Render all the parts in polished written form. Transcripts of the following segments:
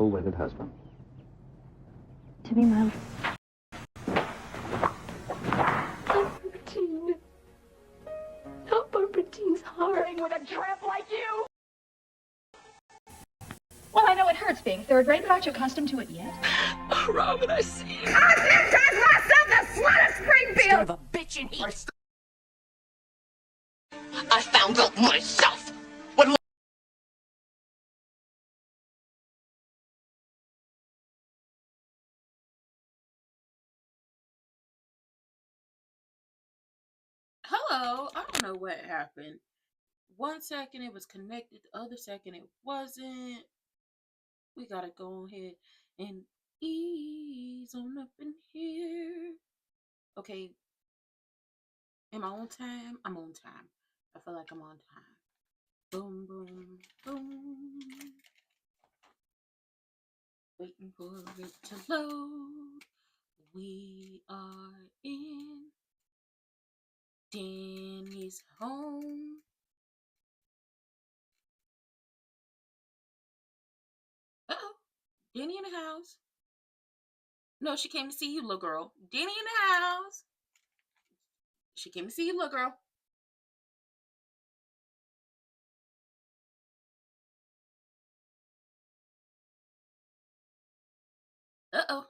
full-wedded husband. To be my... Albertine. Not Albertine's heart. With a tramp like you? Well, I know it hurts being third rate, but aren't you accustomed to it yet? Oh, Robin, I see it. I baptized myself the slut of Springfield! Son of a bitch in here! I found out myself. Hello, I don't know what happened. 1 second it was connected, the other second it wasn't. We gotta go ahead and ease on up in here. Okay, am I on time? I'm on time. I feel like I'm on time. Boom, boom, boom. Waiting for it to load. We are in Danny's home. Uh-oh. Danny in the house. No, she came to see you, little girl. Danny in the house. She came to see you, little girl. Uh-oh.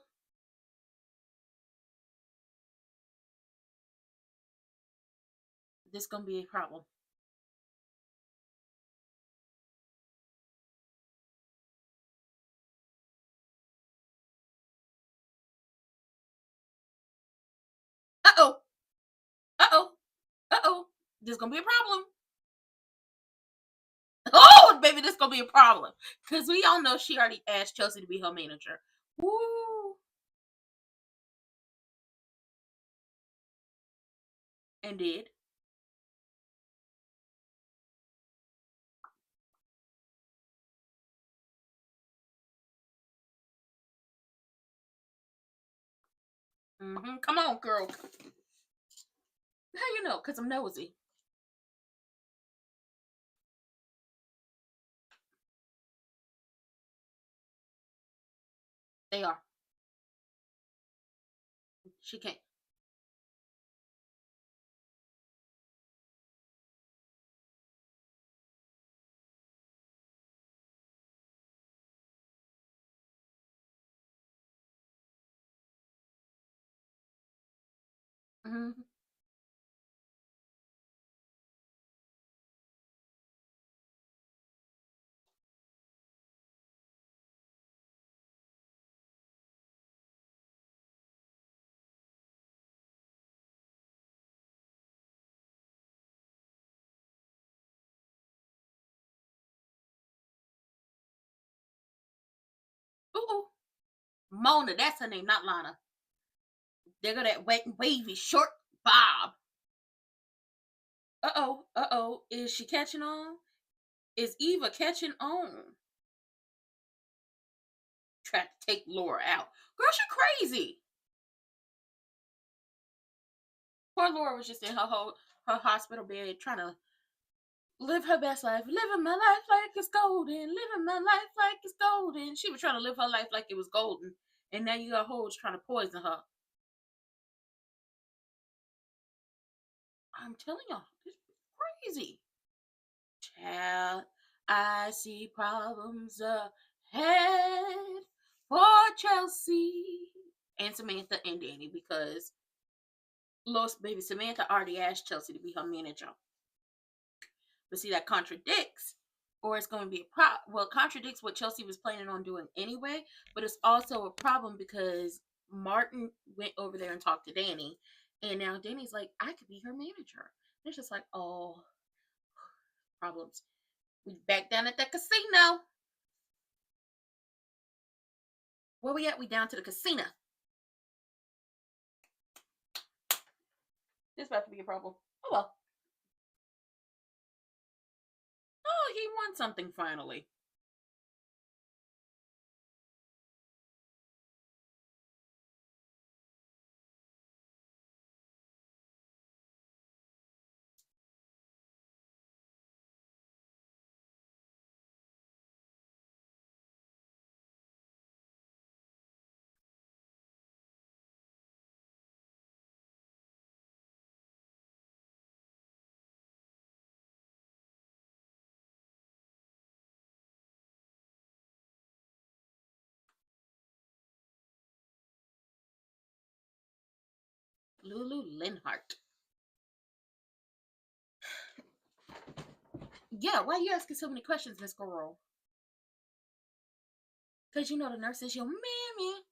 This gonna be a problem. Uh-oh. Uh-oh. Uh-oh. This gonna be a problem. Oh, baby, this gonna be a problem. Because we all know she already asked Chelsea to be her manager. Woo. And did. Come on, girl. How you know? Because I'm nosy. They are. She can't. Mm-hmm. Ooh. Mona, that's her name, not Lana. They got that wet and wavy short bob. Uh-oh. Uh-oh. Is she catching on? Is Eva catching on? Tried to take Laura out. Girl, she crazy. Poor Laura was just in her hospital bed trying to live her best life. Living my life like it's golden. Living my life like it's golden. She was trying to live her life like it was golden. And now you got hoes trying to poison her. I'm telling y'all, this is crazy. Child, I see problems ahead for Chelsea and Samantha and Danny because Lost baby Samantha already asked Chelsea to be her manager. But see, that contradicts, or it's going to be a well, it contradicts what Chelsea was planning on doing anyway, but it's also a problem because Martin went over there and talked to Danny, and now Danny's like, I could be her manager. And it's just like, oh, problems. We back down at the casino. Where we at? We down to the casino. This about to be a problem. Oh well. Oh, he won something finally. Lulu Linhart. Yeah, why are you asking so many questions, Miss Girl? Because you know the nurse is your mammy.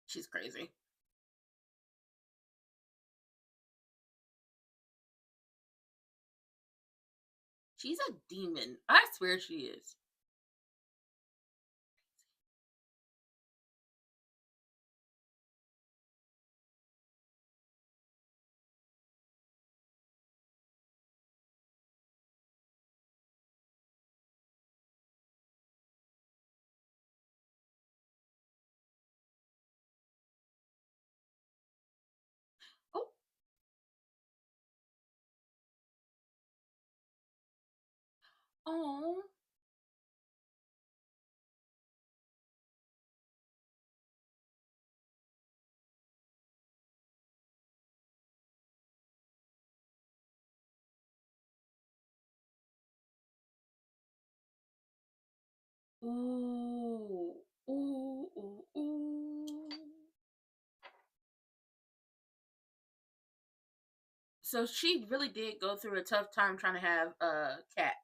She's crazy. She's a demon. I swear she is. Oh. Oh. Ooh. Ooh. Ooh. Ooh. So she really did go through a tough time trying to have a cat.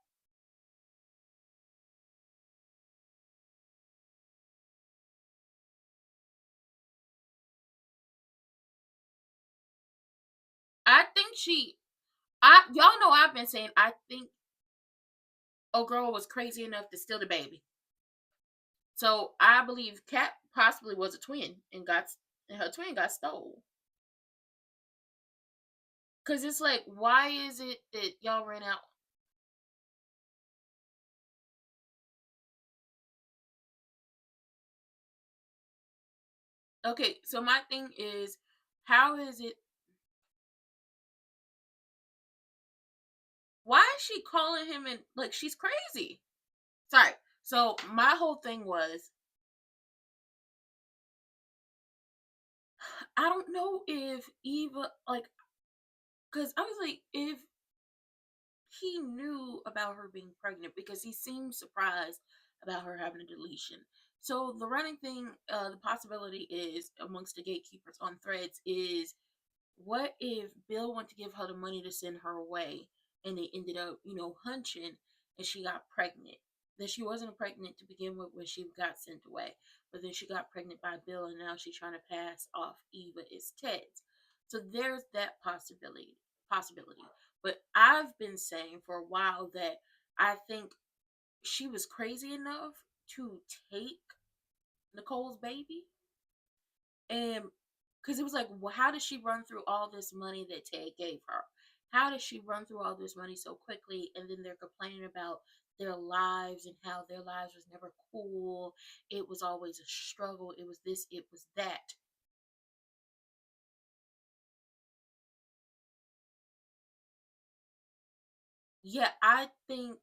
I think y'all know I've been saying I think old girl was crazy enough to steal the baby. So I believe Cat possibly was a twin and her twin got stole. Cause it's like, why is it that y'all ran out? Okay, so my thing is, how is it? Why is she calling him and like she's crazy? Sorry. So my whole thing was, I don't know if Eva like, cause I was like, if he knew about her being pregnant because he seemed surprised about her having a deletion. So the running thing, the possibility is amongst the gatekeepers on Threads is, what if Bill wanted to give her the money to send her away, and they ended up, hunching, and she got pregnant. That she wasn't pregnant to begin with when she got sent away, but then she got pregnant by Bill, and now she's trying to pass off Eva as Ted's. So there's that possibility. But I've been saying for a while that I think she was crazy enough to take Nicole's baby. And because it was like, well, how did she run through all this money that Ted gave her? How did she run through all this money so quickly? And then they're complaining about their lives and how their lives was never cool. It was always a struggle. It was this, it was that. Yeah, I think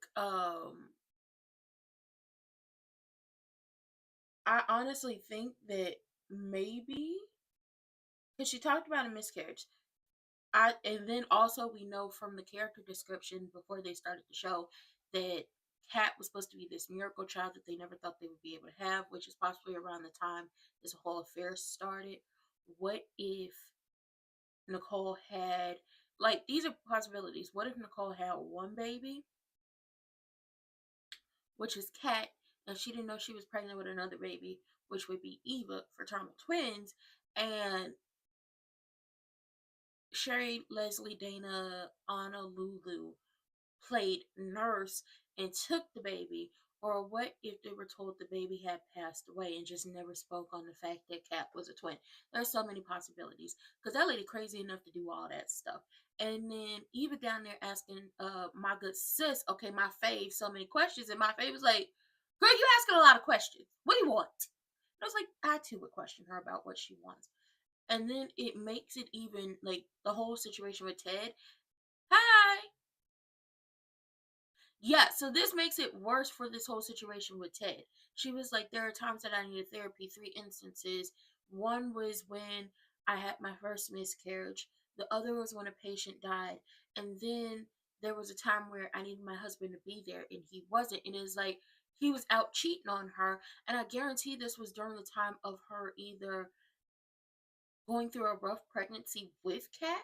I honestly think that maybe because she talked about a miscarriage. And then also we know from the character description before they started the show that Kat was supposed to be this miracle child that they never thought they would be able to have, which is possibly around the time this whole affair started. What if Nicole had, like, these are possibilities. What if Nicole had one baby, which is Kat, and she didn't know she was pregnant with another baby, which would be Eva, fraternal twins, and Sherry, Leslie, Dana, Anna, Lulu played nurse and took the baby? Or what if they were told the baby had passed away and just never spoke on the fact that Kat was a twin? There's so many possibilities because that lady crazy enough to do all that stuff. And then Eva down there asking my good sis, okay, my fave, so many questions, and my fave was like, girl, you asking a lot of questions. What do you want? And I was like, I too would question her about what she wants. And then it makes it even like the whole situation with Ted. Hi. Yeah, so this makes it worse for this whole situation with Ted. She was like, there are times that I needed therapy, 3 instances. One was when I had my first miscarriage, the other was when a patient died, and then there was a time where I needed my husband to be there and he wasn't. And it was like he was out cheating on her. And I guarantee this was during the time of her either going through a rough pregnancy with Kat,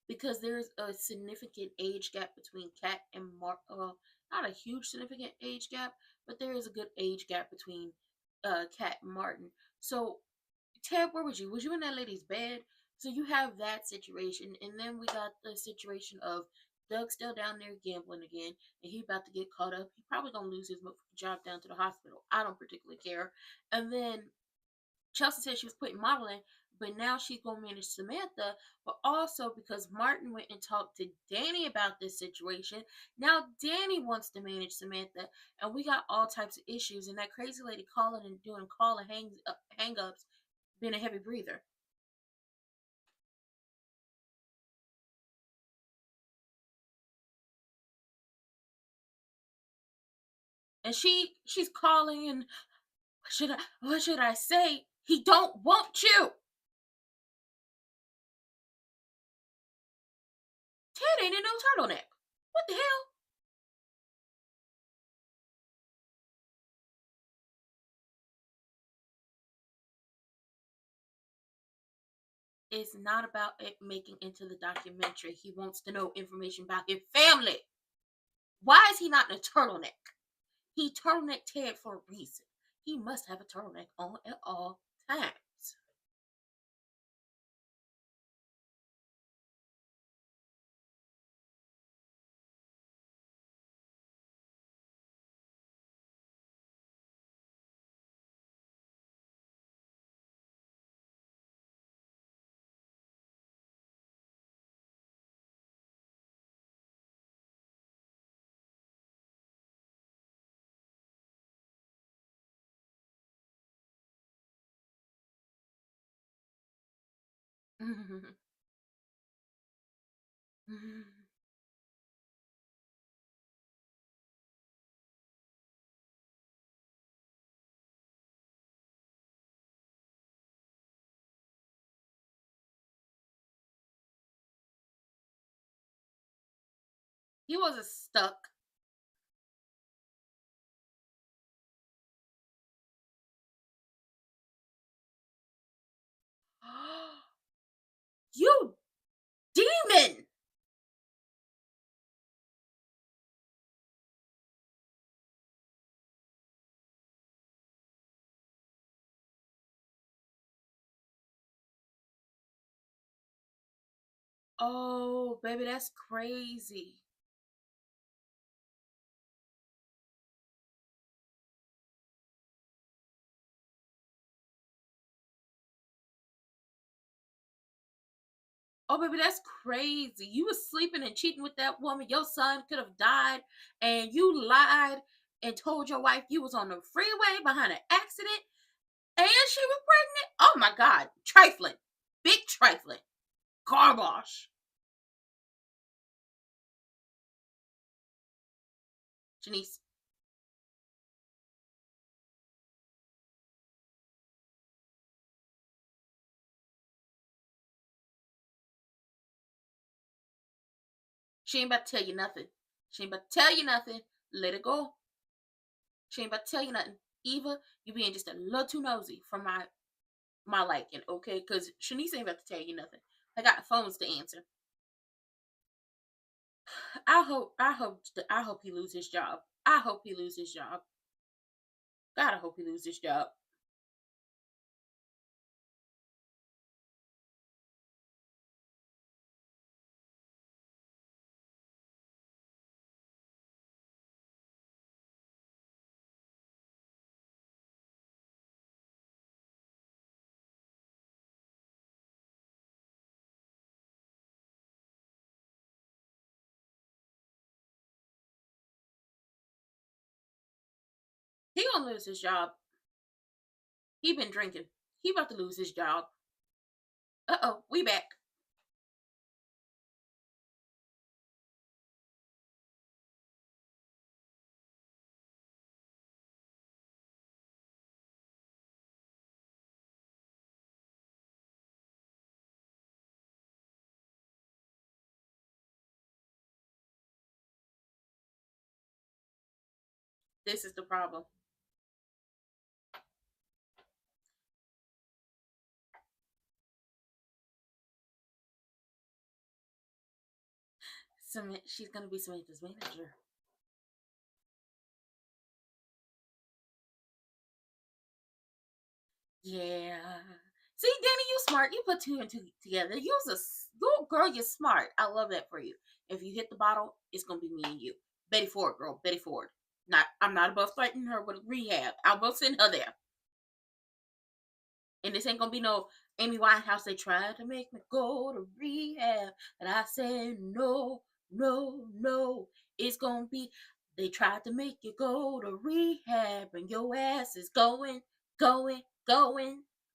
because there's a significant age gap between Kat and Mark. Not a huge significant age gap, but there is a good age gap between Kat and Martin. So Ted, where was you? Was you in that lady's bed? So you have that situation, and then we got the situation of Doug still down there gambling again, and he about to get caught up. He probably gonna lose his job down to the hospital. I don't particularly care. And then Chelsea said she was quitting modeling, but now she's going to manage Samantha. But also because Martin went and talked to Danny about this situation, now Danny wants to manage Samantha, and we got all types of issues. And that crazy lady calling and doing call and hang ups, being a heavy breather. And she's calling and what should I say? He don't want you. Ted ain't in no turtleneck. What the hell? It's not about it making into the documentary. He wants to know information about his family. Why is he not in a turtleneck? He turtleneck Ted for a reason. He must have a turtleneck on at all times. He wasn't stuck. You demon! Oh, baby, that's crazy. Oh, baby, that's crazy. You was sleeping and cheating with that woman. Your son could have died, and you lied and told your wife you was on the freeway behind an accident, and she was pregnant. Oh my God, trifling, big trifling, garbage. Janice, she ain't about to tell you nothing. She ain't about to tell you nothing. Let it go. She ain't about to tell you nothing. Eva, you being just a little too nosy for my liking, okay? Because Shanice ain't about to tell you nothing. I got phones to answer. I hope he lose his job. I hope he lose his job. God, I hope he lose his job. He gonna lose his job. He been drinking. He about to lose his job. Uh-oh, we back. This is the problem. She's gonna be Samantha's manager. Yeah. See, Danny, you smart. You put two and two together. You girl, you're smart. I love that for you. If you hit the bottle, it's gonna be me and you. Betty Ford, girl. Betty Ford. I'm not above threatening her with rehab. I will send her there. And this ain't gonna be no Amy Winehouse. They tried to make me go to rehab. And I said, no, no, no. It's gonna be, they tried to make you go to rehab. And your ass is going.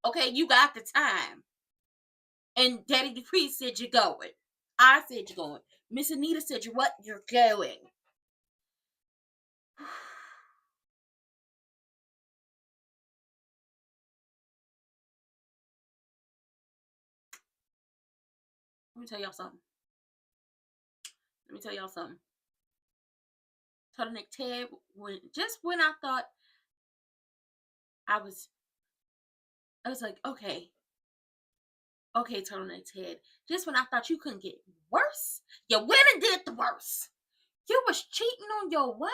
Okay, you got the time. And Daddy Dupree said you're going. I said you're going. Miss Anita said you're going. Let me tell y'all something. Turtleneck Ted, when I thought I was like, okay, Turtleneck Ted. Just when I thought you couldn't get worse, you went and did the worst. You was cheating on your wife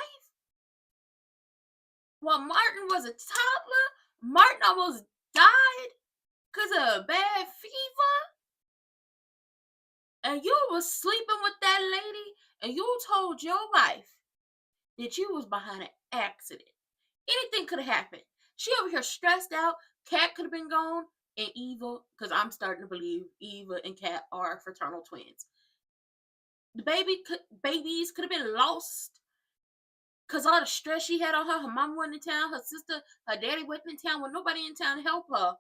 while Martin was a toddler. Martin almost died because of a bad fever. And you was sleeping with that lady, and you told your wife that you was behind an accident. Anything could have happened. She over here stressed out. Kat could have been gone, and Eva, because I'm starting to believe Eva and Kat are fraternal twins. The babies could have been lost because all the stress she had on her. Her mom wasn't in town. Her sister, her daddy wasn't in town. With nobody in town to help her.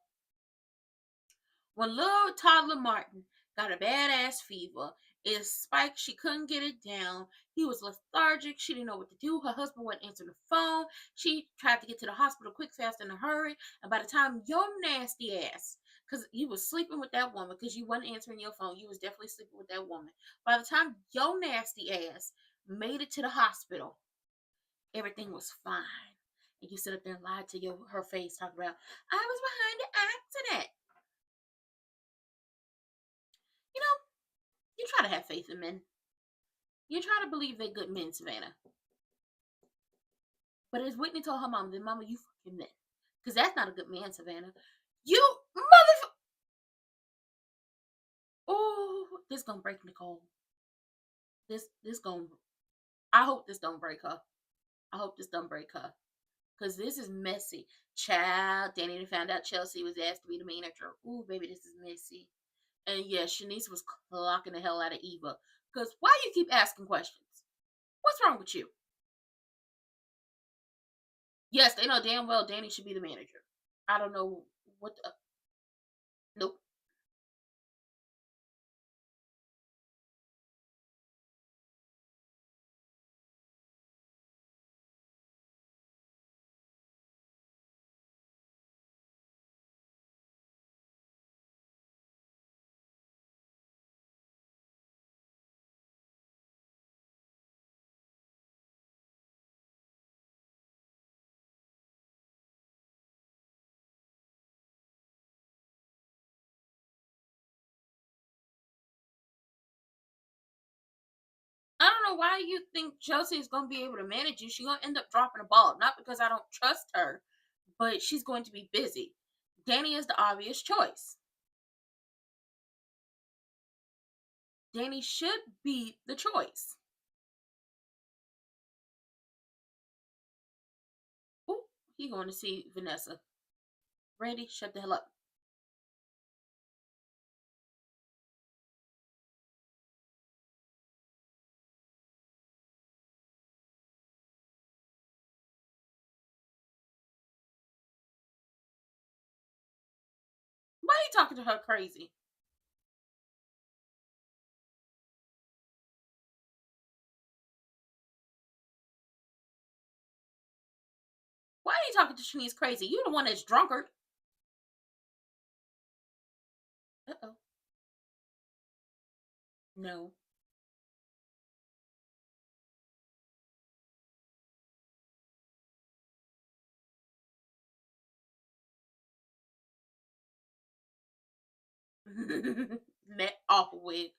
When little toddler Martin got a badass fever, it spiked. She couldn't get it down. He was lethargic. She didn't know what to do. Her husband wouldn't answer the phone. She tried to get to the hospital quick, fast, in a hurry. And by the time your nasty ass, because you was sleeping with that woman, because you wasn't answering your phone, you was definitely sleeping with that woman. By the time your nasty ass made it to the hospital, everything was fine. And you sit up there and lied to her face, talking about, I was behind the accident. You know, you try to have faith in men. You try to believe they're good men, Savannah. But as Whitney told her mom, then mama, you fucking men. Because that's not a good man, Savannah. You motherfucker. Oh, this gonna break Nicole. This gonna, I hope this don't break her. Because this is messy. Child, Danny found out Chelsea was asked to be the manager. Ooh, baby, this is messy. And yeah, Shanice was clocking the hell out of Eva. Because why you keep asking questions? What's wrong with you? Yes, they know damn well Danny should be the manager. I don't know what the... Nope. I don't know why you think Chelsea is going to be able to manage you. She's going to end up dropping the ball. Not because I don't trust her, but she's going to be busy. Danny is the obvious choice. Danny should be the choice. Ooh, he going to see Vanessa. Randy, shut the hell up. Why are you talking to her crazy? Why are you talking to Shanice crazy? You the one that's drunkard. Uh-oh. No. That awful wig.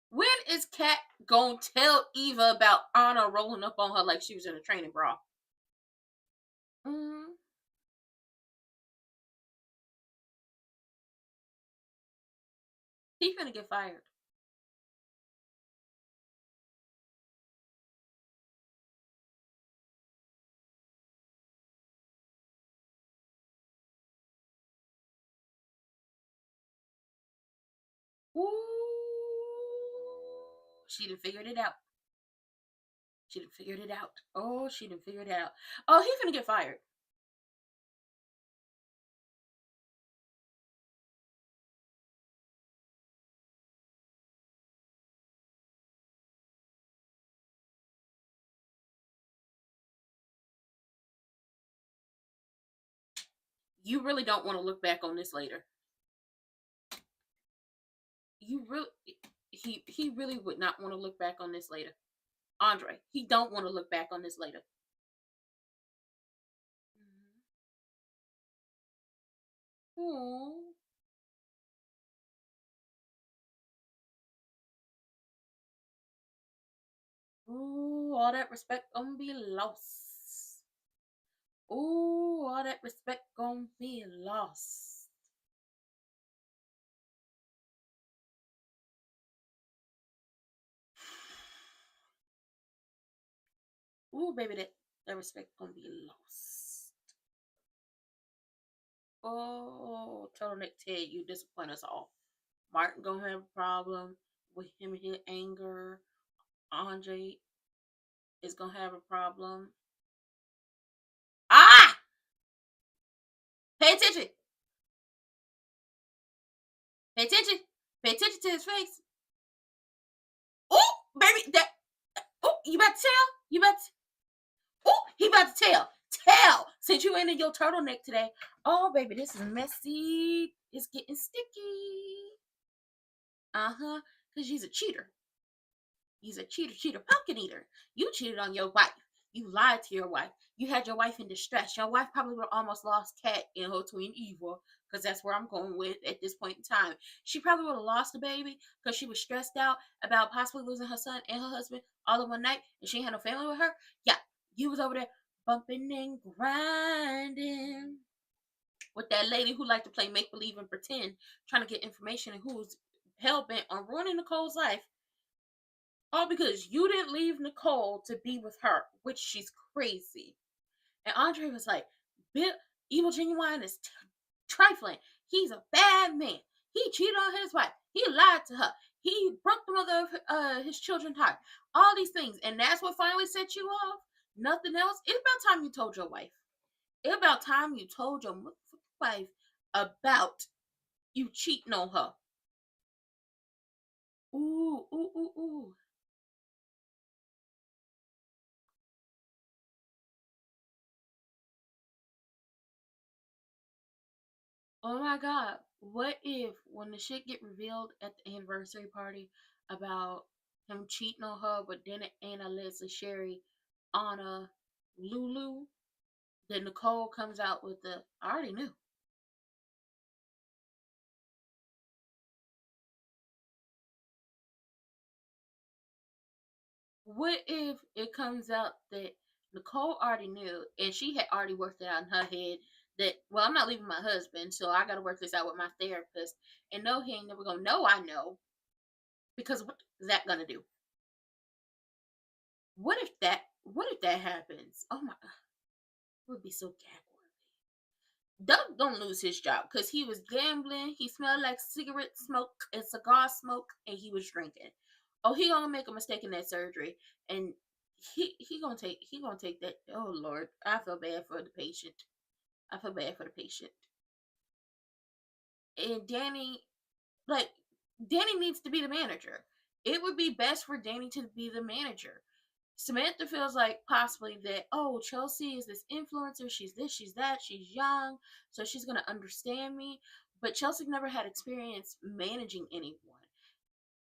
When is Kat gonna tell Eva about Anna rolling up on her like she was in a training bra? Mm. He finna get fired. Ooh, she done figured it out. She done figured it out. Oh, she done figured it out. Oh, he finna get fired. You really don't want to look back on this later. You really, he really would not want to look back on this later. Andre, he don't want to look back on this later. Aww. Ooh, all that respect gonna be lost. Ooh, all that respect gonna be lost. Ooh, baby, that respect gonna be lost. Oh, turtleneck Ted, you disappoint us all. Martin gonna have a problem with him and his anger. Andre is gonna have a problem. Ah! Pay attention! Pay attention! Pay attention to his face. Oh, baby, that. Oh, you about to tell? You about to? Oh, he about to tell. Tell. Since you ain't in your turtleneck today. Oh, baby, this is messy. It's getting sticky. Uh-huh. Because she's a cheater. He's a cheater, pumpkin eater. You cheated on your wife. You lied to your wife. You had your wife in distress. Your wife probably would have almost lost Kat in her twin Eva, because that's where I'm going with at this point in time. She probably would have lost the baby because she was stressed out about possibly losing her son and her husband all in one night, and she had no family with her. Yeah, you was over there bumping and grinding with that lady who liked to play make believe and pretend, trying to get information, and who was hell bent on ruining Nicole's life. All because you didn't leave Nicole to be with her, which she's crazy. And Andre was like, Evil Genuine is trifling. He's a bad man. He cheated on his wife. He lied to her. He broke the mother of his children's heart. All these things. And that's what finally set you off. Nothing else. It's about time you told your wife. It's about time you told your wife about you cheating on her. Ooh, ooh, ooh, ooh. Oh my god. What if when the shit get revealed at the anniversary party about him cheating on her, but then it ain't Alyssa, Sherry, Anna, Lulu, then Nicole comes out with the I already knew. What if it comes out that Nicole already knew and she had already worked it out in her head that, well, I'm not leaving my husband, so I gotta work this out with my therapist. And no, he ain't never gonna know I know. Because what is that gonna do? What if that happens? Oh my, it would be so gag worthy. Doug don't lose his job because he was gambling, he smelled like cigarette smoke and cigar smoke, and he was drinking. Oh, he gonna make a mistake in that surgery, and he gonna take that. Oh Lord, I feel bad for the patient. I feel bad for the patient. And Danny needs to be the manager. It would be best for Danny to be the manager. Samantha feels like possibly that, oh, Chelsea is this influencer, she's this, she's that, she's young, so she's gonna understand me. But Chelsea never had experience managing anyone.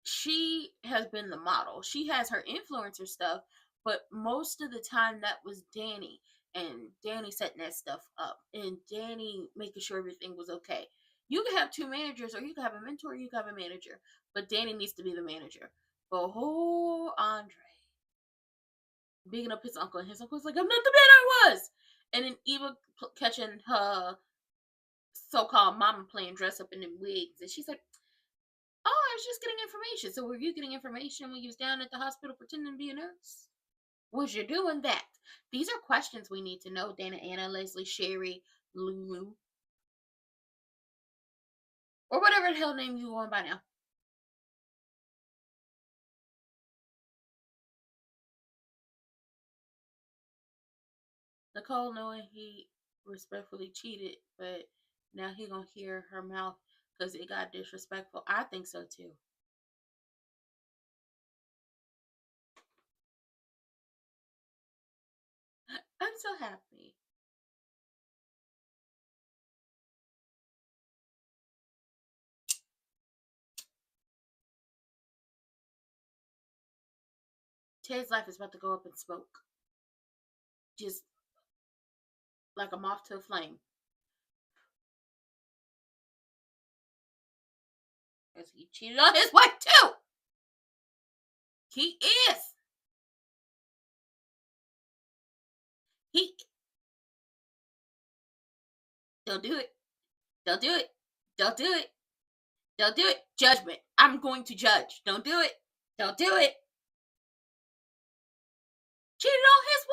She has been the model. She has her influencer stuff, but most of the time that was Danny. And Danny setting that stuff up. And Danny making sure everything was okay. You can have two managers, or you can have a mentor, or you can have a manager. But Danny needs to be the manager. But whole Andre bigging up his uncle, and his uncle's like, I'm not the man I was. And then Eva catching her so-called mama playing dress up in them wigs, and she's like, oh, I was just getting information. So were you getting information when you was down at the hospital pretending to be a nurse? Was you doing that? These are questions we need to know, Dana, Anna, Leslie, Sherry, Lulu, or whatever the hell name you want by now. Nicole knowing he respectfully cheated, but now he gonna hear her mouth because it got disrespectful. I think so too. I'm so happy. Ted's life is about to go up in smoke. Just like a moth to a flame. Because he cheated on his wife too. He is. Don't do it. Don't do it. Don't do it. Don't do it. Judgment. I'm going to judge. Don't do it. Don't do it. Cheated on his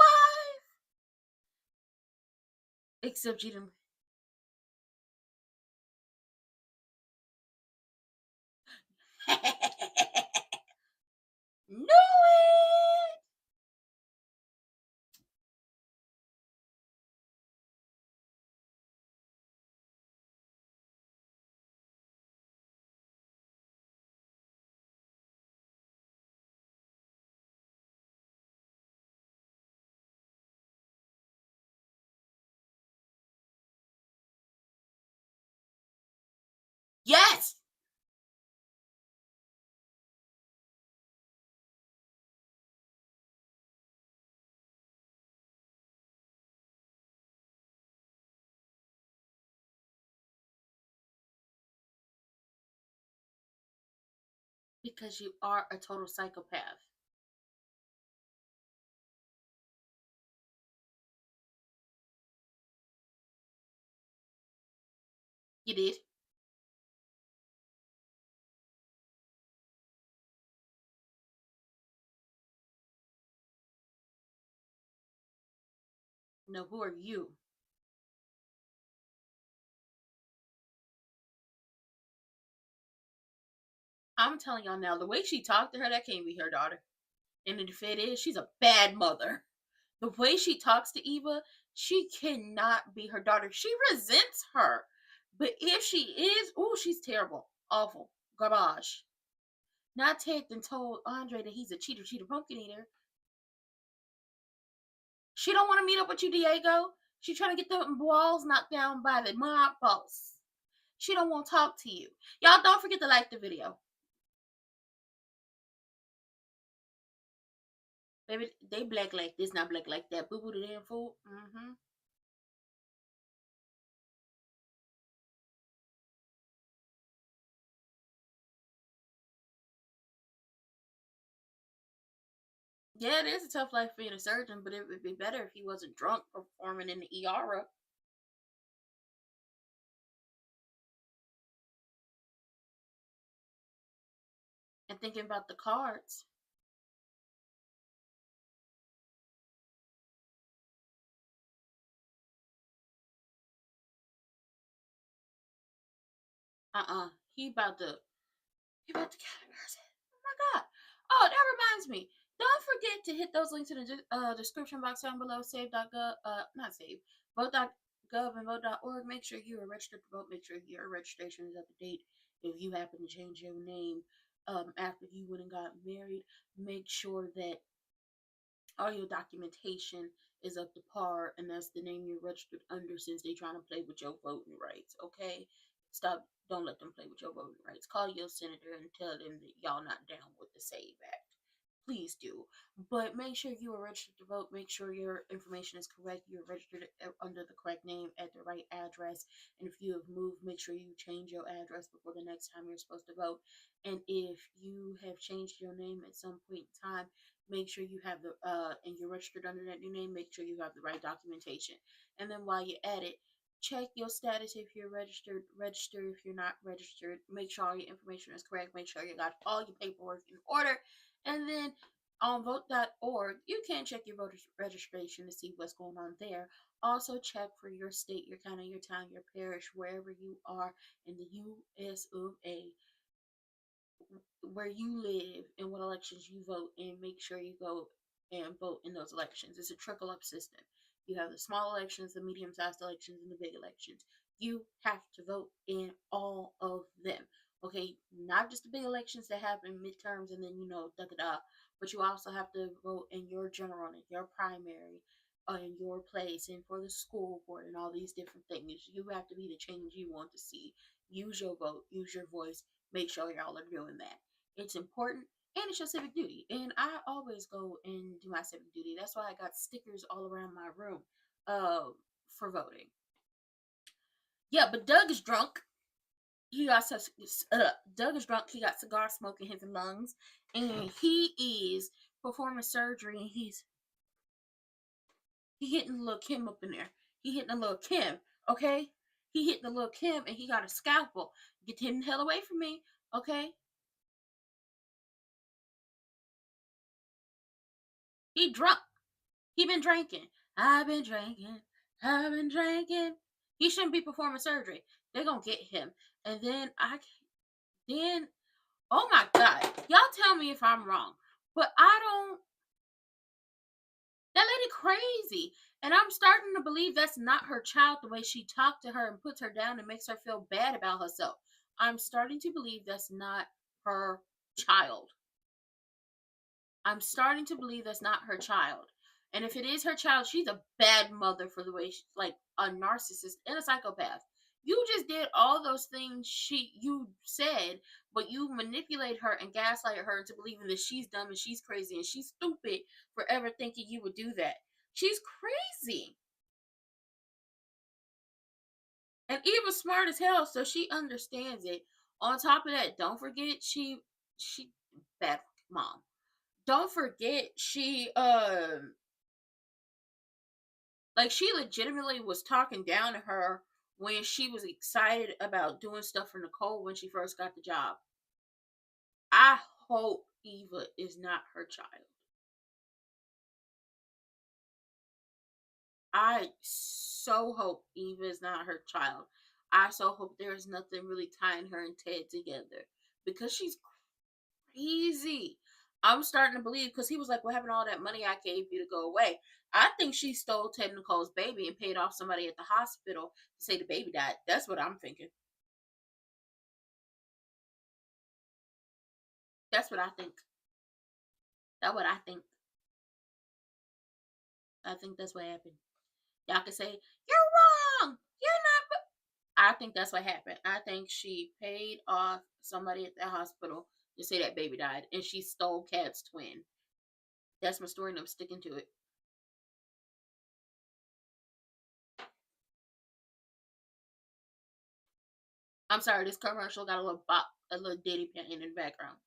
wife. Except she didn't. Knew it. Yes. Because you are a total psychopath. You did. No, who are you? I'm telling y'all now, the way she talked to her, that can't be her daughter. And if it is, she's a bad mother. The way she talks to Eva, she cannot be her daughter. She resents her. But if she is, oh, she's terrible. Awful. Garbage. Not Ted then told Andre that he's a cheater, pumpkin eater. She don't want to meet up with you, Diego. She trying to get the walls knocked down by the mob boss. She don't want to talk to you. Y'all don't forget to like the video. Baby, they black like this, not black like that. Boo boo the damn fool. Yeah, it is a tough life being a surgeon, but it would be better if he wasn't drunk performing in the ER. And thinking about the cards. He about to categorize it. Oh my god. Oh, that reminds me. Don't forget to hit those links in the description box down below. Save.gov, not save. Vote.gov and vote.org. Make sure you are registered to vote. Make sure your registration is up to date. If you happen to change your name after you went and got married, make sure that all your documentation is up to par, and that's the name you're registered under, since they're trying to play with your voting rights. Okay, Don't let them play with your voting rights. Call your senator and tell them that y'all not down with the SAVE Act. Please do. But make sure you are registered to vote. Make sure your information is correct. You're registered under the correct name at the right address. And if you have moved, make sure you change your address before the next time you're supposed to vote. And if you have changed your name at some point in time, make sure you have and you're registered under that new name, make sure you have the right documentation. And then while you're at it, check your status if you're registered. Register if you're not registered. Make sure all your information is correct. Make sure you got all your paperwork in order. And then on vote.org, you can check your voter registration to see what's going on there. Also check for your state, your county, your town, your parish, wherever you are in the U.S. of A, where you live and what elections you vote in. Make sure you go and vote in those elections. It's a trickle-up system. You have the small elections, the medium-sized elections, and the big elections. You have to vote in all of them. Okay, not just the big elections that happen midterms and then, but you also have to vote in your general, in your primary, in your place, and for the school board, and all these different things. You have to be the change you want to see. Use your vote, use your voice. Make sure y'all are doing that. It's important, and it's your civic duty. And I always go and do my civic duty. That's why I got stickers all around my room for voting. Yeah, but Doug is drunk. Doug is drunk. He got cigar smoke in his lungs, and he is performing surgery. And he hitting the little Kim up in there. He hitting the little Kim. Okay, he hitting the little Kim, and he got a scalpel. Get him the hell away from me. Okay. He drunk. He been drinking. I've been drinking. I've been drinking. He shouldn't be performing surgery. They're gonna get him. And then oh my God. Y'all tell me if I'm wrong. But that lady crazy. And I'm starting to believe that's not her child, the way she talked to her and puts her down and makes her feel bad about herself. I'm starting to believe that's not her child. I'm starting to believe that's not her child. And if it is her child, she's a bad mother for the way she's like a narcissist and a psychopath. You just did all those things you said, but you manipulate her and gaslight her into believing that she's dumb and she's crazy and she's stupid for ever thinking you would do that. She's crazy. And Eva's smart as hell, so she understands it. On top of that, don't forget she bad mom. Don't forget she legitimately was talking down to her when she was excited about doing stuff for Nicole when she first got the job. I hope Eva is not her child. I so hope Eva is not her child. I so hope there's nothing really tying her and Ted together because she's crazy. I'm starting to believe because he was like, what happened to all that money I gave you to go away? I think she stole Ted and Nicole's baby and paid off somebody at the hospital to say the baby died. That's what I'm thinking. That's what I think. That's what I think. I think that's what happened. Y'all can say, you're wrong. You're not. I think that's what happened. I think she paid off somebody at the hospital to say that baby died, and she stole Kat's twin. That's my story, and I'm sticking to it. I'm sorry, this commercial got a little bop, a little ditty playing in the background.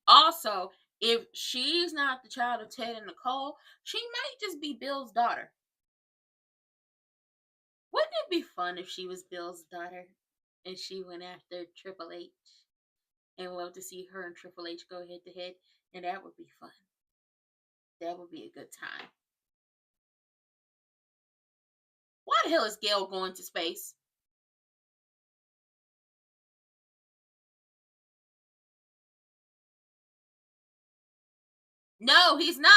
Also, if she's not the child of Ted and Nicole, she might just be Bill's daughter. Wouldn't it be fun if she was Bill's daughter and she went after Triple H and we'll have to see her and Triple H go head to head? And that would be fun. That would be a good time. Why the hell is Gail going to space? No, he's not.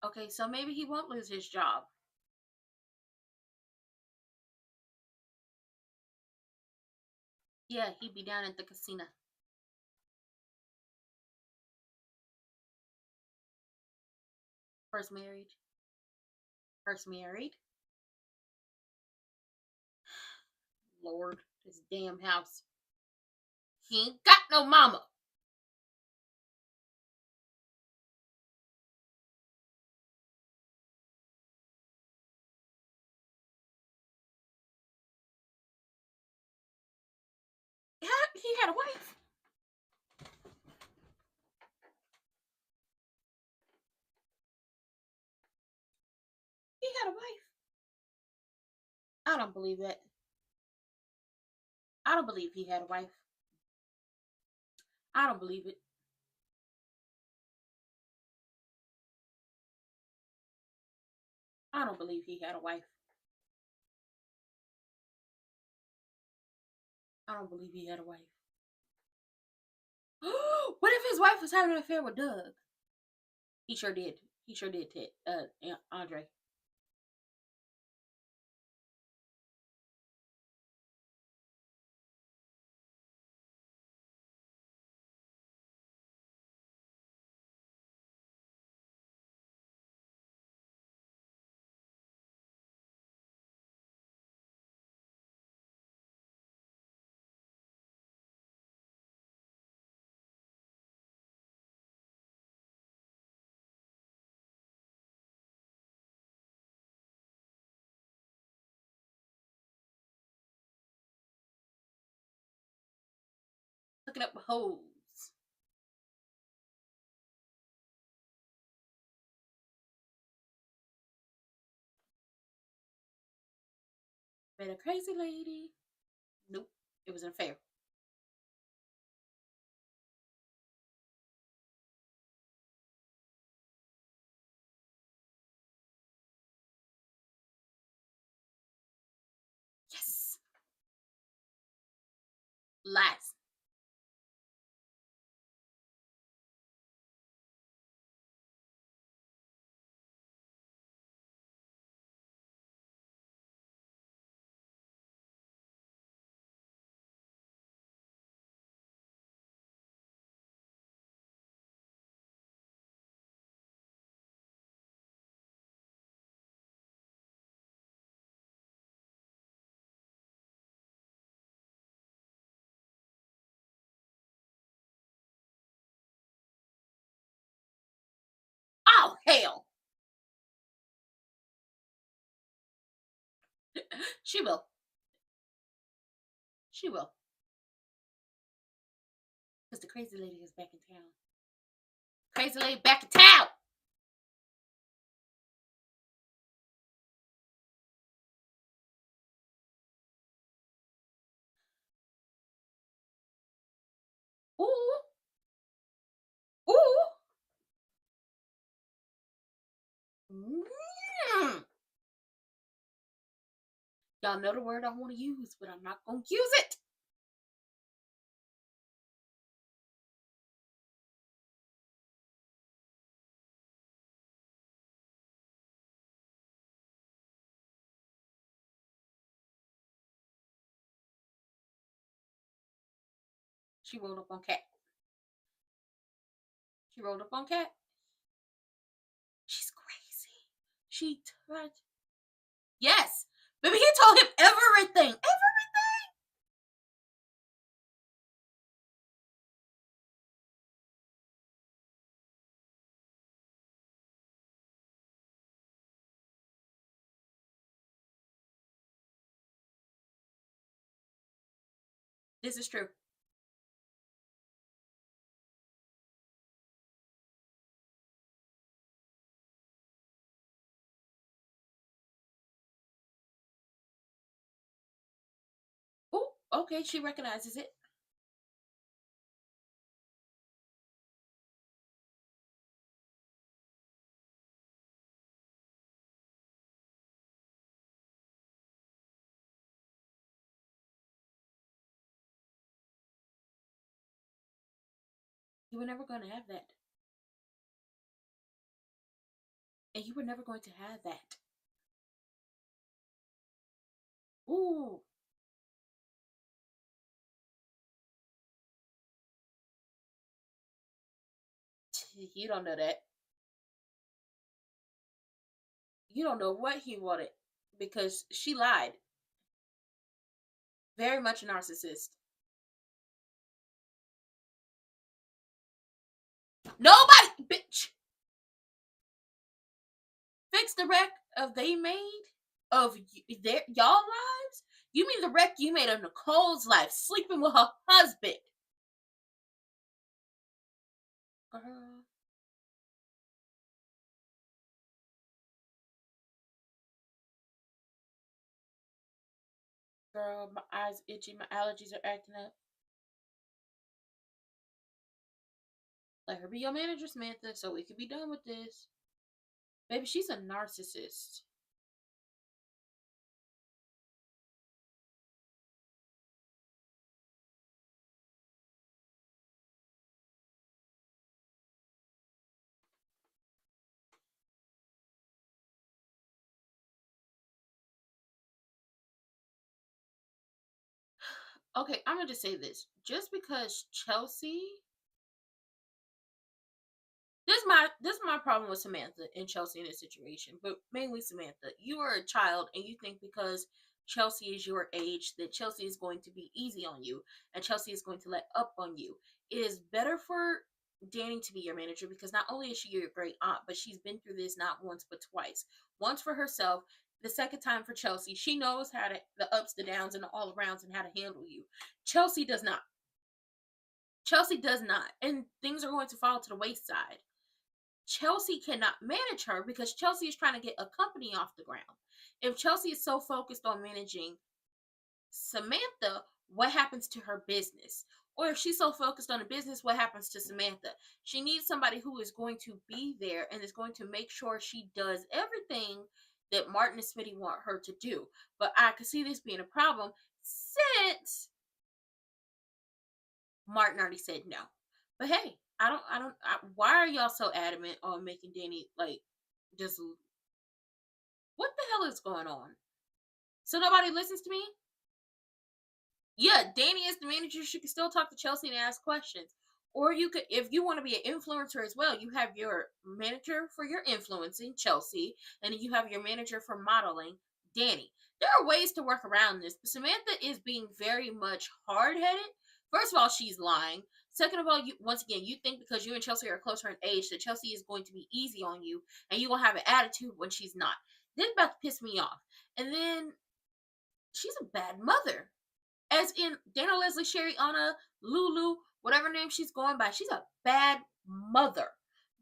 Okay, so maybe he won't lose his job. Yeah, he'd be down at the casino. First married. First married. Lord, this damn house. He ain't got no mama. He had a wife. He had a wife. I don't believe that. I don't believe he had a wife. I don't believe it. I don't believe he had a wife. I don't believe he had a wife. What if his wife was having an affair with Doug? He sure did. He sure did, Andre. Looking up hoes. Met a crazy lady. Nope. It was an affair. Yes. Lies. Oh, hell. She will. She will. Because the crazy lady is back in town. Crazy lady back in town. Ooh. Ooh. Mm. Y'all know the word I want to use, but I'm not going to use it. She rolled up on Cat. She rolled up on Cat. She's crazy. She touched. Yes. Baby, he told him everything. Everything. This is true. Oh, okay. She recognizes it. You were never going to have that. And you were never going to have that. Ooh. You don't know that. You don't know what he wanted because she lied. Very much a narcissist. Nobody, bitch, fix the wreck of they made of y'all lives. You mean the wreck you made of Nicole's life, sleeping with her husband? Girl, my eyes itchy, my allergies are acting up. Let her be your manager, Samantha, so we can be done with this. Baby, she's a narcissist. Okay, I'm gonna just say this. Just because Chelsea, this is my problem with Samantha and Chelsea in this situation, but mainly Samantha. You are a child and you think because Chelsea is your age that Chelsea is going to be easy on you and Chelsea is going to let up on you. It is better for Danny to be your manager because not only is she your great aunt, but she's been through this not once but twice. Once for herself, the second time for Chelsea. She knows how to the ups, the downs, and the all arounds and how to handle you. Chelsea does not. Chelsea does not. And things are going to fall to the wayside. Chelsea cannot manage her because Chelsea is trying to get a company off the ground. If Chelsea is so focused on managing Samantha, what happens to her business? Or if she's so focused on the business, what happens to Samantha? She needs somebody who is going to be there and is going to make sure she does everything that Martin and Smitty want her to do. But I could see this being a problem since Martin already said no. But hey, why are y'all so adamant on making Danny, like, just, what the hell is going on? So nobody listens to me? Yeah, Danny is the manager. She can still talk to Chelsea and ask questions. Or you could, if you want to be an influencer as well, you have your manager for your influencing, Chelsea, and then you have your manager for modeling, Danny. There are ways to work around this, but Samantha is being very much hard-headed. First of all, she's lying. Second of all, once again, you think because you and Chelsea are closer in age that Chelsea is going to be easy on you, and you will have an attitude when she's not. This is about to piss me off. And then she's a bad mother. As in Dana, Leslie, Sherry, Anna, Lulu, whatever name she's going by, she's a bad mother.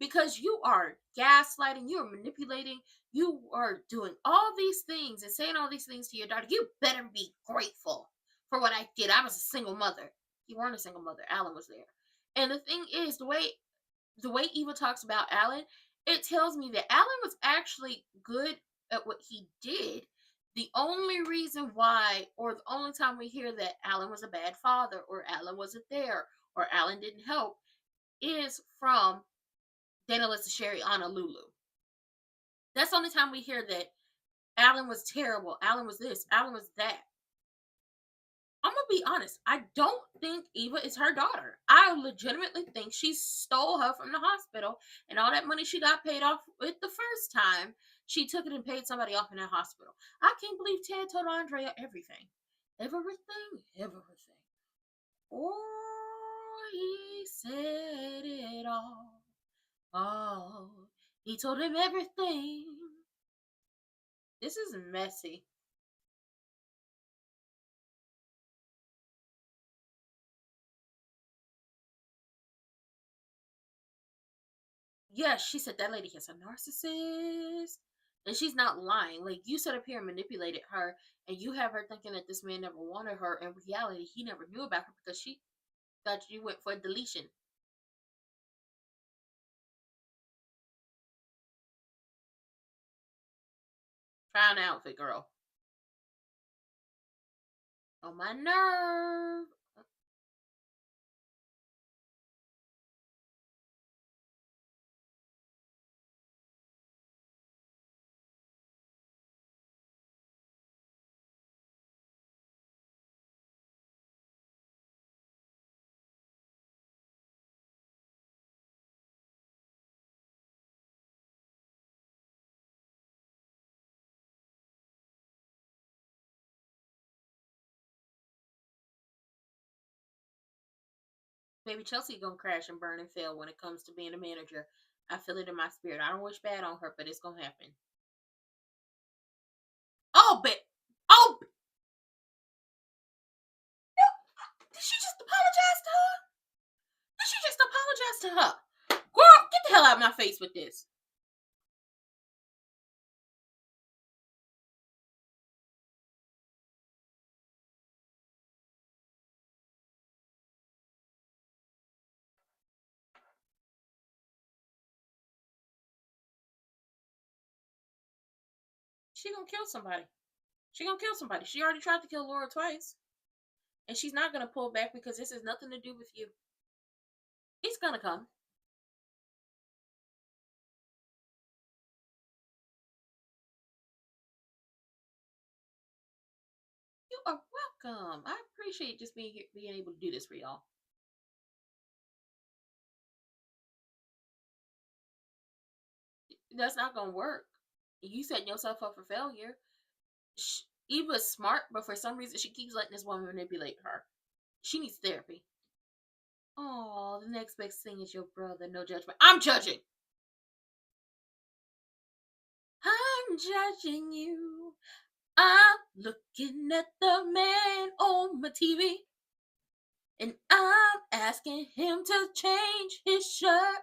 Because you are gaslighting, you are manipulating, you are doing all these things and saying all these things to your daughter. You better be grateful for what I did. I was a single mother. You weren't a single mother. Alan was there. And the thing is, the way Eva talks about Alan, it tells me that Alan was actually good at what he did. The only reason why, or the only time we hear that Alan was a bad father, or Alan wasn't there, or Alan didn't help, is from Dana, Lisa, Sherry, Anna, Lulu. That's the only time we hear that Alan was terrible, Alan was this, Alan was that. I'm gonna be honest, I don't think Eva is her daughter. I legitimately think she stole her from the hospital, and all that money she got paid off with the first time, she took it and paid somebody off in that hospital. I can't believe Ted told Andrea everything. Everything. Oh, he said it all. Oh, he told him everything. This is messy. Yes, she said that lady is a narcissist. And she's not lying. Like, you sat up here and manipulated her, and you have her thinking that this man never wanted her. In reality, he never knew about her because she thought you went for a deletion. Try an outfit, girl. On my nerve. Baby Chelsea gonna crash and burn and fail when it comes to being a manager. I feel it in my spirit. I don't wish bad on her, but it's gonna happen. Oh, but did she just apologize to her? Did she just apologize to her? Girl, get the hell out of my face with this. She gonna kill somebody. She gonna kill somebody. She already tried to kill Laura twice. And she's not gonna pull back because this has nothing to do with you. He's gonna come. You are welcome. I appreciate just being here, being able to do this for y'all. That's not gonna work. You setting yourself up for failure. Eva's smart, but for some reason she keeps letting this woman manipulate her. She needs therapy. Oh, the next best thing is your brother. No judgment. I'm judging. I'm judging you. I'm looking at the man on my TV, and I'm asking him to change his shirt.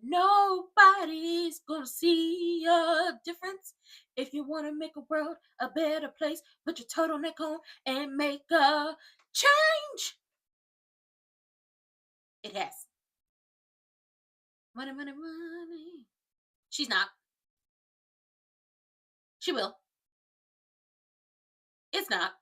Nobody's gonna see a difference. If you want to make a world a better place, put your turtleneck on and make a change. It has. Money, money, money. She's not. She will. It's not.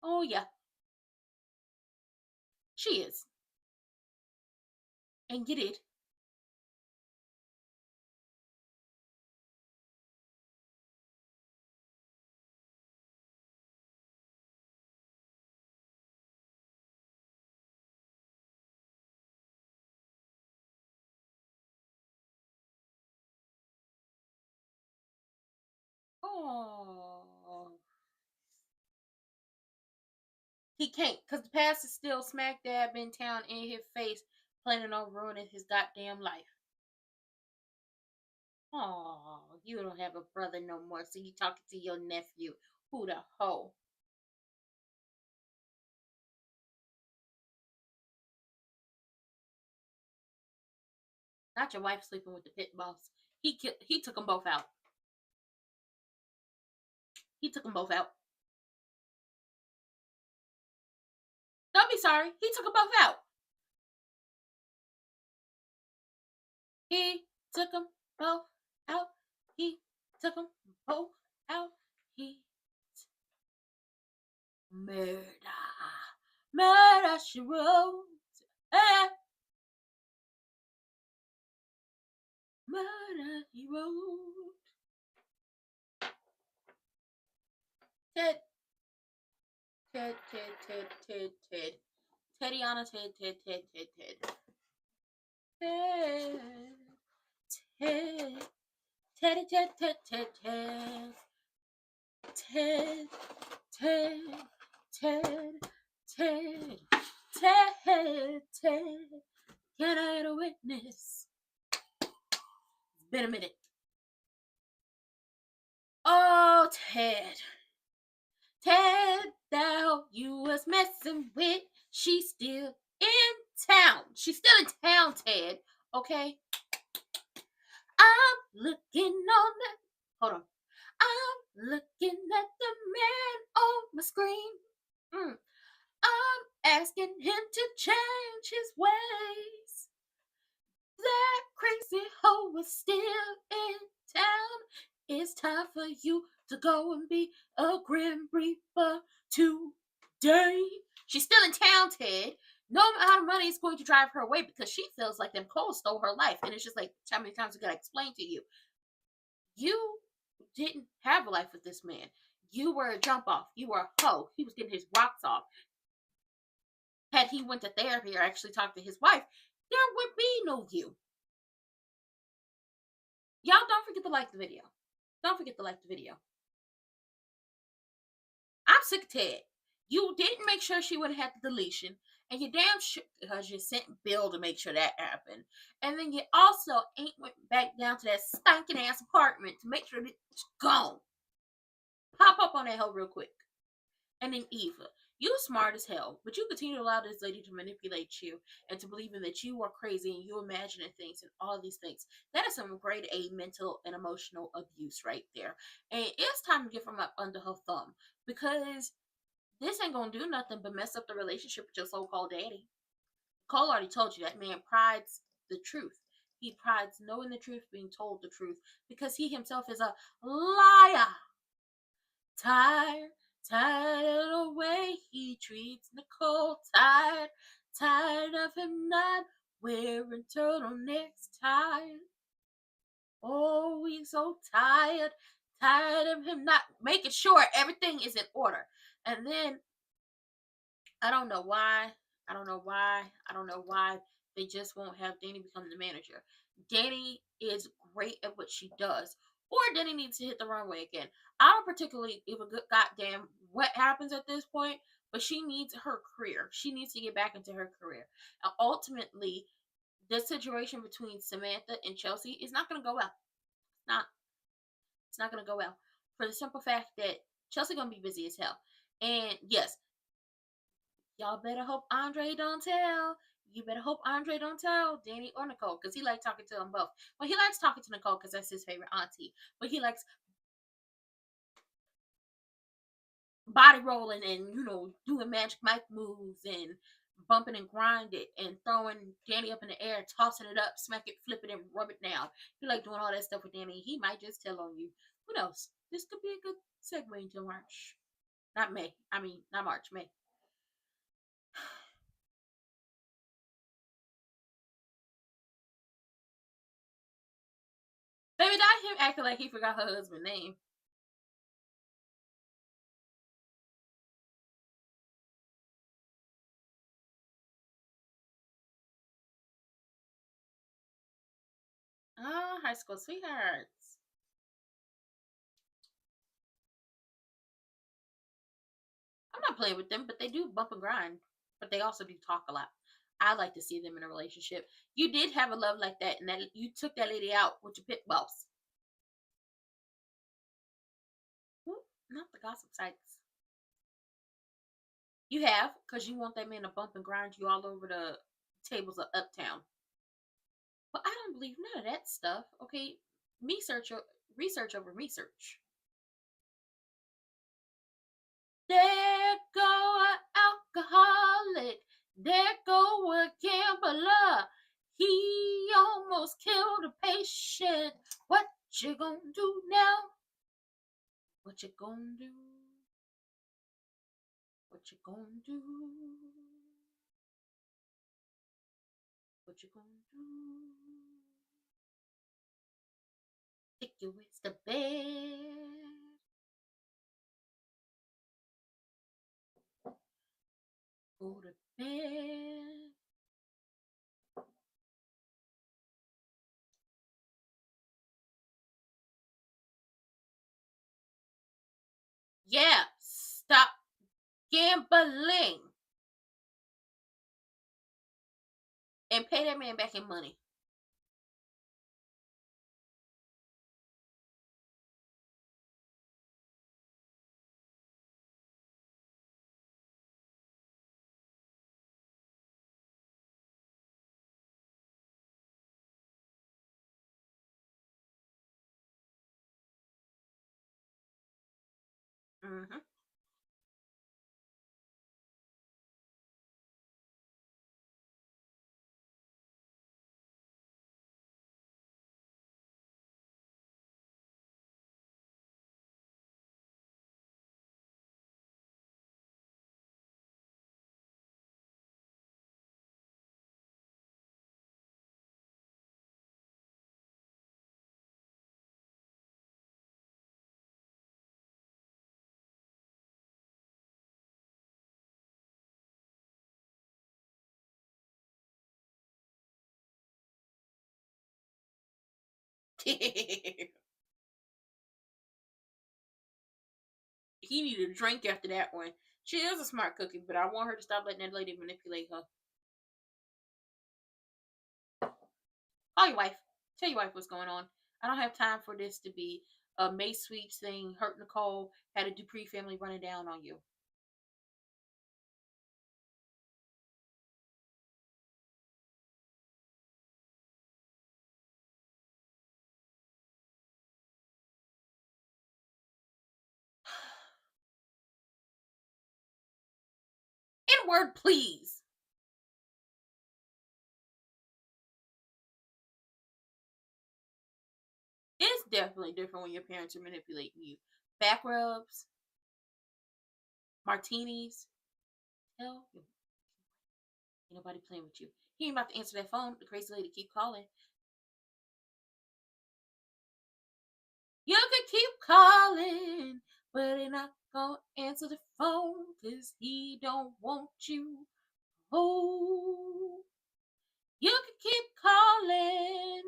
Oh, yeah. She is. And you did. Oh. He can't, because the past is still smack dab in town in his face, planning on ruining his goddamn life. Oh, you don't have a brother no more, so you talking to your nephew. Who the hoe? Not your wife sleeping with the pit boss. He took them both out. He took them both out. Don't be sorry. He took them both out. He took them both out. He took them both out. He murder. Murder, she wrote. Murder, he wrote. Ted. Teddiana, Ted. Ted. Can I get a witness? It's been a minute. Oh, Ted, that you was messing with. She's still in town. She's still in town, Ted. Okay? I'm looking on the... Hold on. I'm looking at the man on my screen. I'm asking him to change his ways. That crazy hoe is still in town. It's time for you to go and be a Grim Reaper today. She's still in town, Ted. No amount of money is going to drive her away because she feels like them Coles stole her life. And it's just like, how many times I gotta explain to you? You didn't have a life with this man. You were a jump off. You were a hoe. He was getting his rocks off. Had he went to therapy or actually talked to his wife, there would be no you. Y'all don't forget to like the video. Don't forget to like the video. I'm sick of Ted. You didn't make sure she would have had the deletion, and you damn sure because you sent Bill to make sure that happened. And then you also ain't went back down to that stinking ass apartment to make sure it's gone. Pop up on that hoe real quick. And then Eva, you smart as hell, but you continue to allow this lady to manipulate you and to believing that you are crazy and you imagining things and all these things. That is some grade A mental and emotional abuse right there. And it's time to get from up under her thumb because this ain't gonna do nothing but mess up the relationship with your so-called daddy. Cole already told you that man prides the truth. He prides knowing the truth, being told the truth, because he himself is a liar. Tired of the way he treats Nicole. Tired of him not wearing turtlenecks. Oh, he's so tired of him not making sure everything is in order. And then I don't know why they just won't have Danny become the manager. Danny is great at what she does. Or Danny needs to hit the runway again. I don't particularly give a good goddamn what happens at this point, but she needs her career. She needs to get back into her career. And ultimately, the situation between Samantha and Chelsea is not going to go well. It's not going to go well. For the simple fact that Chelsea going to be busy as hell. And yes, y'all better hope Andre don't tell. You better hope Andre don't tell Danny or Nicole, because he likes talking to them both. Well, he likes talking to Nicole because that's his favorite auntie. But he likes body rolling and, doing Magic Mike moves and bumping and grinding and throwing Danny up in the air, tossing it up, smack it, flip it, and rub it down. He like doing all that stuff with Danny. He might just tell on you. Who knows? This could be a good segue into March. Not May. Not March, May. Baby, not him acting like he forgot her husband's name. High school sweethearts. I'm not playing with them, but they do bump and grind. But they also do talk a lot. I like to see them in a relationship. You did have a love like that, and that you took that lady out with your pit boss. Not the gossip sites. You have, because you want that man to bump and grind you all over the tables of Uptown. But I don't believe none of that stuff. Okay, research over research. There go an alcoholic. There go a gambler. He almost killed a patient. What you gonna do now? What you gonna do? What you gonna do? What you gonna do? Take your ways to bed. Go to bed. Yeah, stop gambling. And pay that man back in money. Mm-hmm. He needed a drink after that one. She is a smart cookie, but I want her to stop letting that lady manipulate her. Call your wife. Tell your wife what's going on. I don't have time for this to be a May Sweeps thing. Hurt Nicole, had a Dupree family running down on you. N-word, please. It's definitely different when your parents are manipulating you. Back rubs, martinis. Hell, ain't nobody playing with you. He ain't about to answer that phone. The crazy lady keep calling. You can keep calling, but he not gonna answer the phone because he don't want you. Oh, you can keep calling,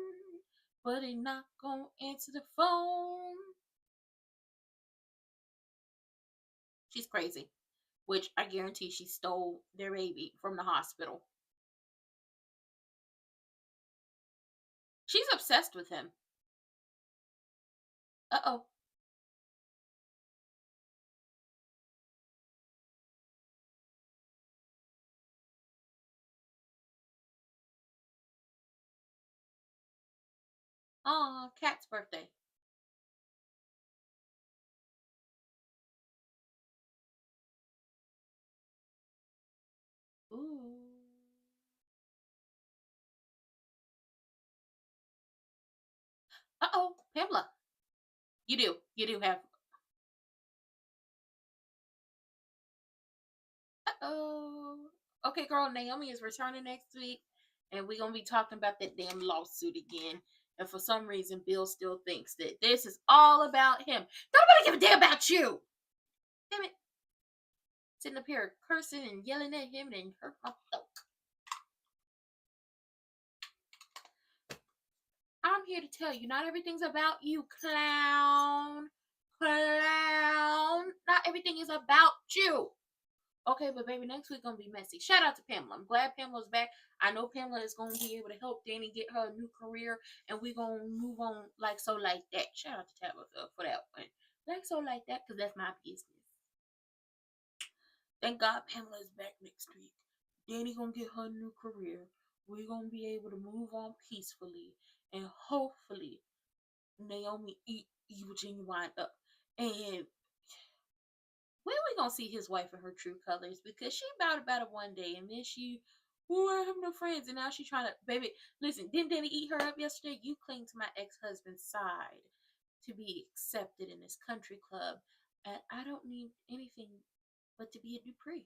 but he not gonna answer the phone. She's crazy, which I guarantee she stole their baby from the hospital. She's obsessed with him. Uh-oh. Aw, Cat's birthday. Ooh. Uh-oh, Pamela. You do have. Uh-oh. Okay, girl, Naomi is returning next week, and we're gonna be talking about that damn lawsuit again. And for some reason, Bill still thinks that this is all about him. Nobody give a damn about you. Damn it. Sitting up here cursing and yelling at him and hurt my throat. I'm here to tell you, not everything's about you, clown. Clown. Not everything is about you. Okay, but baby, next week gonna be messy. Shout out to Pamela. I'm glad Pamela's back. I know Pamela is gonna be able to help Danny get her a new career, and we're gonna move on like so like that. Shout out to Tabitha for that one. Like so like that, because that's my business. Thank God Pamela is back next week. Danny gonna get her new career. We're gonna be able to move on peacefully, and hopefully Naomi eat evil genuine up. And when we gonna see his wife in her true colors? Because she about it one day, and then she, I have no friends, and now she trying to, baby, listen, didn't Danny eat her up yesterday? You cling to my ex-husband's side to be accepted in this country club, and I don't need anything but to be a Dupree.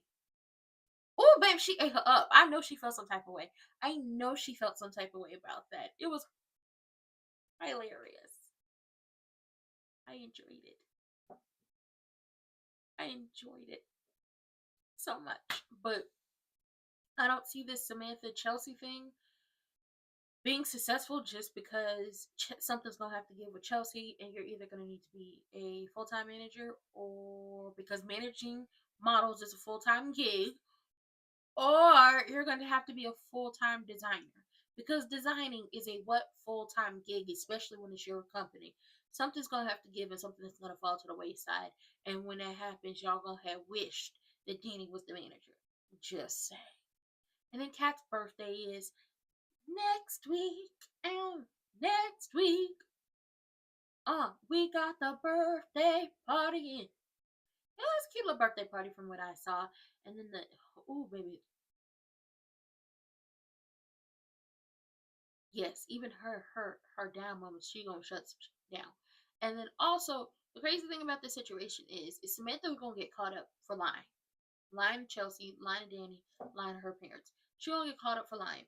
Oh, babe, she ate her up. I know she felt some type of way. I know she felt some type of way about that. It was hilarious. I enjoyed it. I enjoyed it so much. But I don't see this Samantha Chelsea thing being successful just because something's going to have to give with Chelsea, and you're either going to need to be a full-time manager, or because managing models is a full-time gig, or you're going to have to be a full-time designer, because designing is a full-time gig, especially when it's your company. Something's going to have to give, and something that's going to fall to the wayside. And when that happens, y'all going to have wished that Danny was the manager. Just saying. And then Kat's birthday is next week. And next week. We got the birthday party in. Yeah, it's a cute little birthday party from what I saw. And then baby. Yes, even her down moments, she gonna shut down. And then also, the crazy thing about this situation is Samantha gonna get caught up for lying. Lying to Chelsea, lying to Danny, lying to her parents. She gonna get caught up for lying.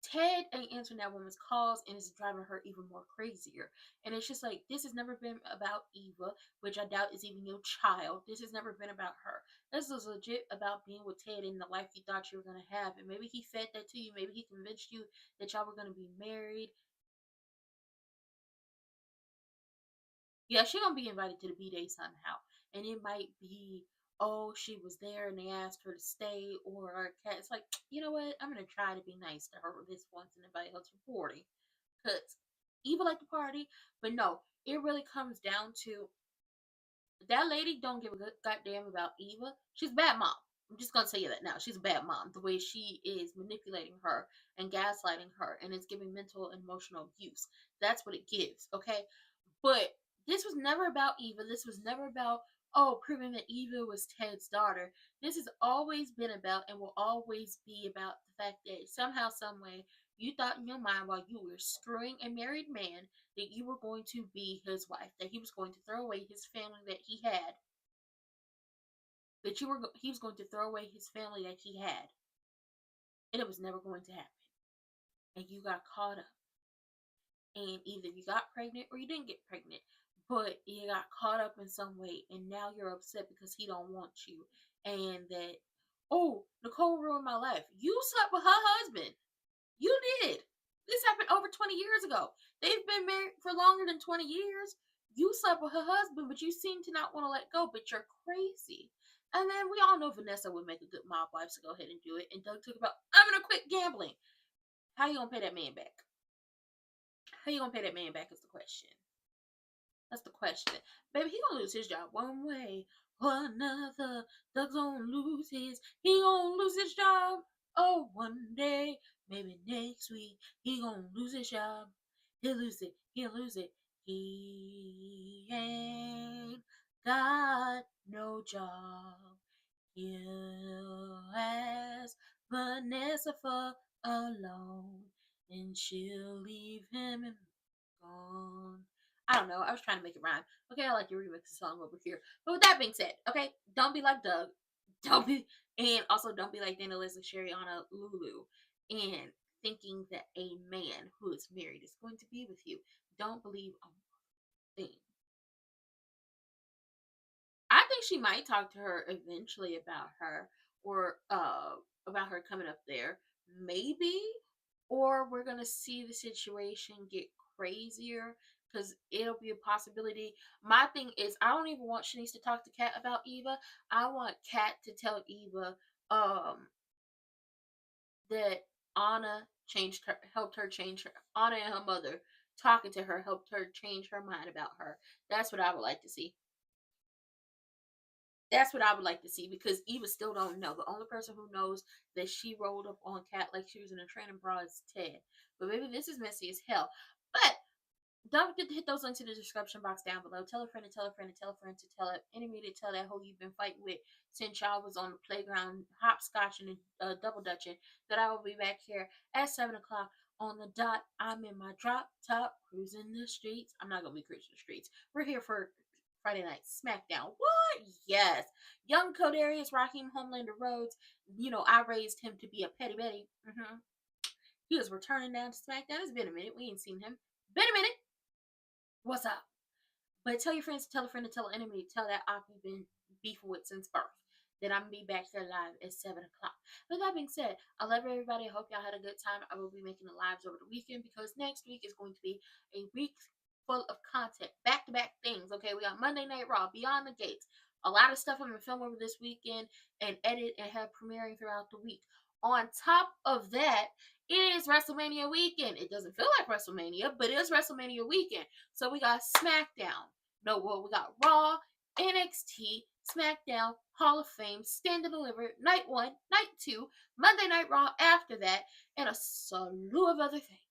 Ted ain't answering that woman's calls, and it's driving her even more crazier. And it's just like, this has never been about Eva, which I doubt is even your child. This has never been about her. This is legit about being with Ted and the life you thought you were going to have. And maybe he fed that to you. Maybe he convinced you that y'all were going to be married. Yeah, she gonna be invited to the B-Day somehow. And it might be, oh, she was there and they asked her to stay, or Kat's like, you know what, I'm gonna try to be nice to her this once and invite her to the party. Because Eva like the party, but no, it really comes down to that lady don't give a goddamn about Eva. She's a bad mom. I'm just gonna tell you that now. She's a bad mom. The way she is manipulating her and gaslighting her, and it's giving mental and emotional abuse. That's what it gives, okay? But this was never about Eva. This was never about, oh, proving that Eva was Ted's daughter. This has always been about and will always be about the fact that somehow, some way, you thought in your mind while you were screwing a married man that you were going to be his wife, that he was going to throw away his family that he had, he was going to throw away his family that he had, and it was never going to happen. And you got caught up, and either you got pregnant or you didn't get pregnant, but you got caught up in some way, and now you're upset because he don't want you, and that, oh, Nicole ruined my life. You slept with her husband. You did. This happened over 20 years ago. They've been married for longer than 20 years. You slept with her husband, but you seem to not want to let go, but you're crazy. And then we all know Vanessa would make a good mob wife, so go ahead and do it. And Doug took about, I'm going to quit gambling. How you going to pay that man back? How you going to pay that man back is the question. That's the question. Baby, he going to lose his job one way or another. Doug's going to lose his. He going to lose his job. Oh, one day, maybe next week, he gonna lose his job. He'll lose it. He'll lose it. He ain't got no job. He'll ask Vanessa for a loan, and she'll leave him and gone. I don't know. I was trying to make it rhyme. Okay, I like to remix the song over here. But with that being said, okay, don't be like Doug. Don't be, and also don't be like Dana, Liz, Shariana, Lulu, and thinking that a man who is married is going to be with you. Don't believe a thing. I think she might talk to her eventually about her, or about her coming up there, maybe, or we're gonna see the situation get crazier because it'll be a possibility. My thing is, I don't even want Shanice to talk to Kat about Eva. I want Kat to tell Eva that Anna helped her change her. Anna and her mother talking to her helped her change her mind about her. That's what I would like to see. That's what I would like to see, because Eva still don't know. The only person who knows that she rolled up on Kat like she was in a training bra is Ted. But maybe this is messy as hell. But don't forget to hit those links in the description box down below. Tell a friend to tell a friend to tell a friend to tell an enemy to tell that who you've been fighting with since y'all was on the playground hopscotching and double dutching. That I will be back here at 7 o'clock on the dot. I'm in my drop top cruising the streets. I'm not going to be cruising the streets. We're here for Friday Night SmackDown. What? Yes. Young Codarius, Raheem Homelander Rhodes. You know, I raised him to be a petty Betty. He was returning down to SmackDown. It's been a minute. We ain't seen him. Been a minute. What's up? But tell your friends to tell a friend to tell an enemy to tell that op you've been beefing with since birth. Then I'm going to be back here live at 7 o'clock. With that being said, I love everybody. I hope y'all had a good time. I will be making the lives over the weekend, because next week is going to be a week full of content. Back-to-back things, okay? We got Monday Night Raw, Beyond the Gates. A lot of stuff I'm going to film over this weekend and edit and have premiering throughout the week. On top of that, it is WrestleMania weekend. It doesn't feel like WrestleMania, but it is WrestleMania weekend. So we got SmackDown. No, well, we got Raw, NXT, SmackDown, Hall of Fame, Stand and Deliver, Night 1, Night 2, Monday Night Raw after that, and a slew of other things.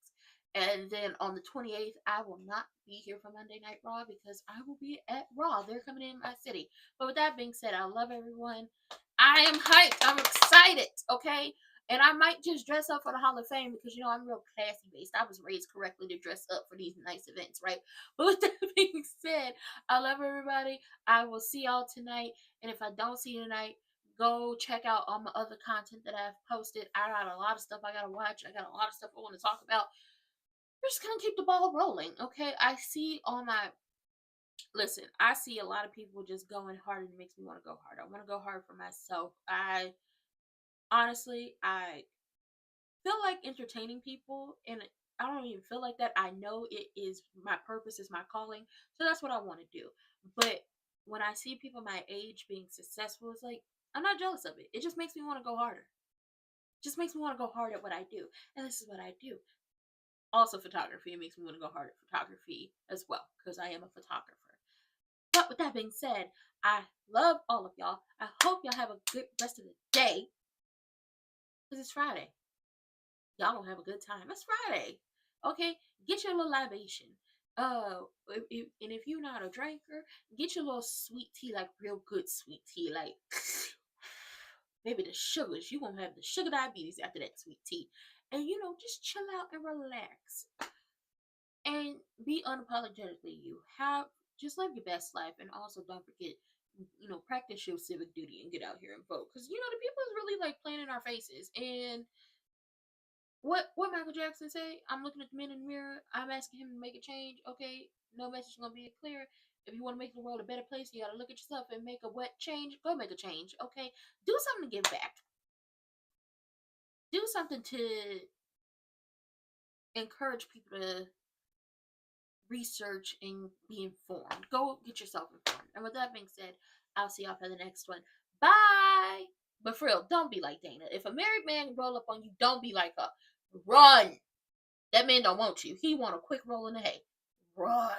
And then on the 28th, I will not be here for Monday Night Raw because I will be at Raw. They're coming in my city. But with that being said, I love everyone. I am hyped. I'm excited, okay? And I might just dress up for the Hall of Fame because, you know, I'm real classy based. I was raised correctly to dress up for these nice events, right? But with that being said, I love everybody. I will see y'all tonight. And if I don't see you tonight, go check out all my other content that I've posted. I got a lot of stuff I got to watch. I got a lot of stuff I want to talk about. We're just going to keep the ball rolling, okay? I see a lot of people just going hard, and it makes me want to go hard. I want to go hard for myself. Honestly, I feel like entertaining people, and I don't even feel like that. I know it is my purpose, is my calling. So that's what I want to do. But when I see people my age being successful, it's like, I'm not jealous of it. It just makes me want to go harder. It just makes me want to go hard at what I do. And this is what I do. Also photography. It makes me want to go hard at photography as well, because I am a photographer. But with that being said, I love all of y'all. I hope y'all have a good rest of the day. Because it's Friday. Y'all don't have a good time. It's Friday. Okay? Get your little libation. And if you're not a drinker, get your little sweet tea, like real good sweet tea. Like, maybe the sugars. You won't have the sugar diabetes after that sweet tea. And, just chill out and relax. And be unapologetically you. Just live your best life. And also don't forget, practice your civic duty and get out here and vote. Because, the people is really, like, playing in our faces. And what Michael Jackson say? I'm looking at the man in the mirror. I'm asking him to make a change. Okay, no message gonna be clear. If you want to make the world a better place, you gotta look at yourself and make a what change. Go make a change. Okay, do something to give back. Do something to encourage people to research and be informed. Go get yourself informed. And with that being said, I'll see y'all for the next one. Bye. But for real, don't be like Dana. If a married man roll up on you, don't be like her. Run. That man don't want you. He want a quick roll in the hay. Run.